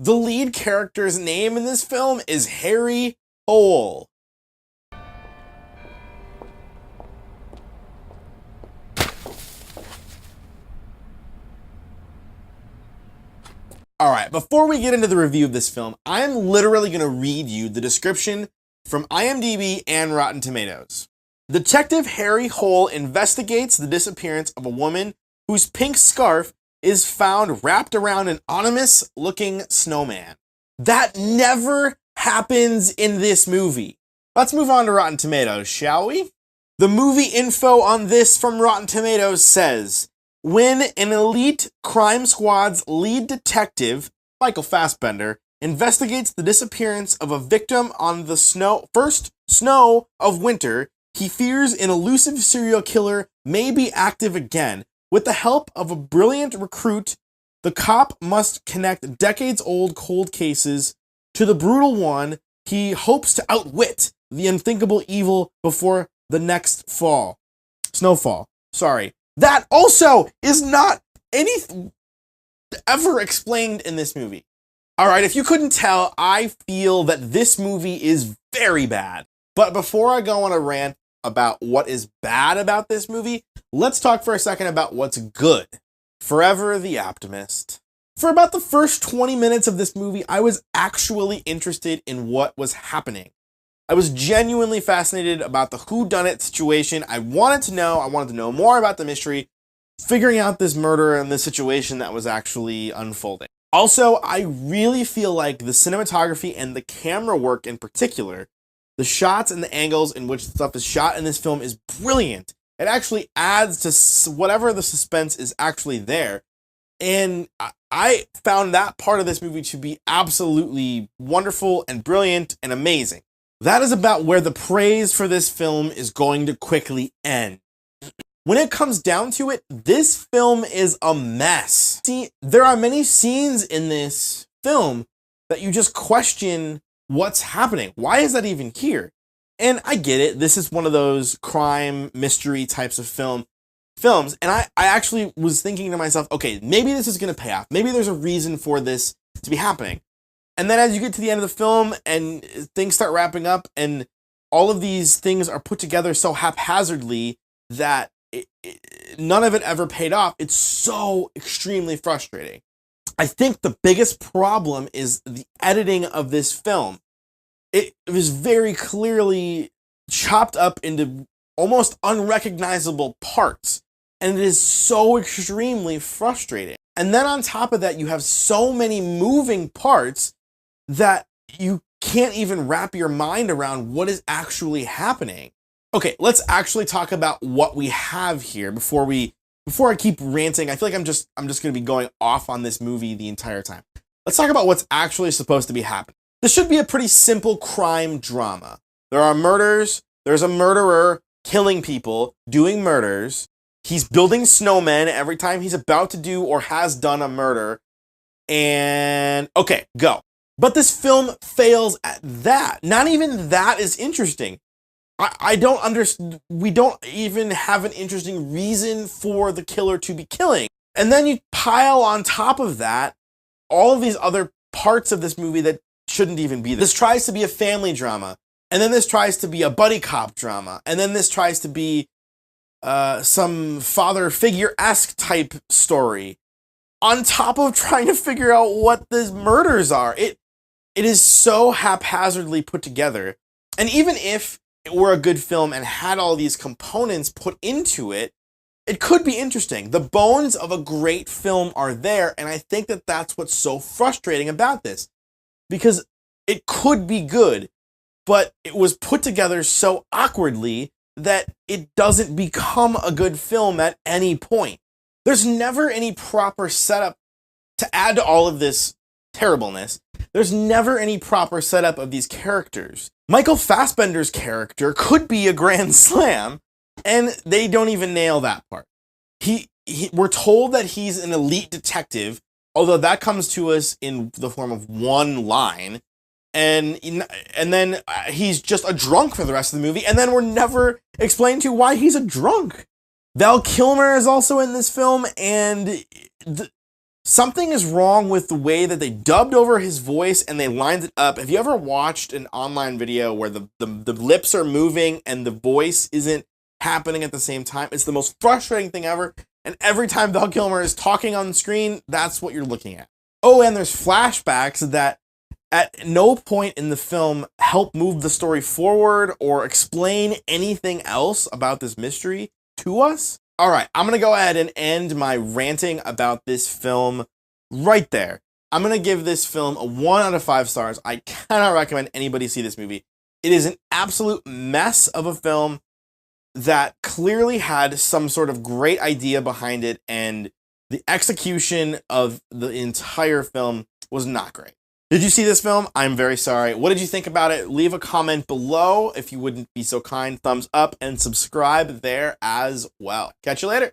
The lead character's name in this film is Harry Hole. Alright, before we get into the review of this film, I'm literally going to read you the description from IMDB and Rotten Tomatoes. Detective Harry Hole investigates the disappearance of a woman whose pink scarf is found wrapped around an ominous-looking snowman. That never happens in this movie. Let's move on to Rotten Tomatoes, shall we? The movie info on this from Rotten Tomatoes says, when an elite crime squad's lead detective, Michael Fassbender, investigates the disappearance of a victim on the first snow of winter, he fears an elusive serial killer may be active again. With the help of a brilliant recruit, the cop must connect decades-old cold cases to the brutal one he hopes to outwit the unthinkable evil before the next snowfall. Sorry. That also is not anything ever explained in this movie. Alright, if you couldn't tell, I feel that this movie is very bad. But before I go on a rant about what is bad about this movie, let's talk for a second about what's good. Forever the Optimist. For about the first 20 minutes of this movie, I was actually interested in what was happening. I was genuinely fascinated about the whodunit situation. I wanted to know more about the mystery, figuring out this murder and the situation that was actually unfolding. Also, I really feel like the cinematography and the camera work in particular, the shots and the angles in which stuff is shot in this film is brilliant. It actually adds to whatever the suspense is actually there. And I found that part of this movie to be absolutely wonderful and brilliant and amazing. That is about where the praise for this film is going to quickly end. When it comes down to it, this film is a mess. See, there are many scenes in this film that you just question what's happening. Why is that even here? And I get it. This is one of those crime mystery types of films. And I actually was thinking to myself, okay, maybe this is going to pay off. Maybe there's a reason for this to be happening. And then as you get to the end of the film and things start wrapping up and all of these things are put together so haphazardly that none of it ever paid off, it's so extremely frustrating. I think the biggest problem is the editing of this film. It was very clearly chopped up into almost unrecognizable parts, and it is so extremely frustrating. And then on top of that, you have so many moving parts that you can't even wrap your mind around what is actually happening. Okay, let's actually talk about what we have here before I keep ranting. I feel like I'm just going to be going off on this movie the entire time. Let's talk about what's actually supposed to be happening. This should be a pretty simple crime drama. There are murders, there's a murderer killing people, doing murders. He's building snowmen every time he's about to do or has done a murder. And okay, go. But this film fails at that. Not even that is interesting. I don't understand. We don't even have an interesting reason for the killer to be killing. And then you pile on top of that all of these other parts of this movie that shouldn't even be there. This tries to be a family drama. And then this tries to be a buddy cop drama. And then this tries to be some father figure-esque type story. On top of trying to figure out what the murders are. It is so haphazardly put together. And even if it were a good film and had all these components put into it, it could be interesting. The bones of a great film are there, and I think that that's what's so frustrating about this. Because it could be good, but it was put together so awkwardly that it doesn't become a good film at any point. There's never any proper setup to add to all of this terribleness. There's never any proper setup of these characters. Michael Fassbender's character could be a grand slam, and they don't even nail that part. We're told that he's an elite detective, although that comes to us in the form of one line, and then he's just a drunk for the rest of the movie, and then we're never explained to why he's a drunk. Val Kilmer is also in this film, and Something is wrong with the way that they dubbed over his voice and they lined it up. Have you ever watched an online video where the lips are moving and the voice isn't happening at the same time? It's the most frustrating thing ever. And every time Val Kilmer is talking on the screen, that's what you're looking at. Oh, and there's flashbacks that at no point in the film help move the story forward or explain anything else about this mystery to us. All right, I'm going to go ahead and end my ranting about this film right there. I'm going to give this film a 1 out of 5 stars. I cannot recommend anybody see this movie. It is an absolute mess of a film that clearly had some sort of great idea behind it, and the execution of the entire film was not great. Did you see this film? I'm very sorry. What did you think about it? Leave a comment below if you wouldn't be so kind. Thumbs up and subscribe there as well. Catch you later.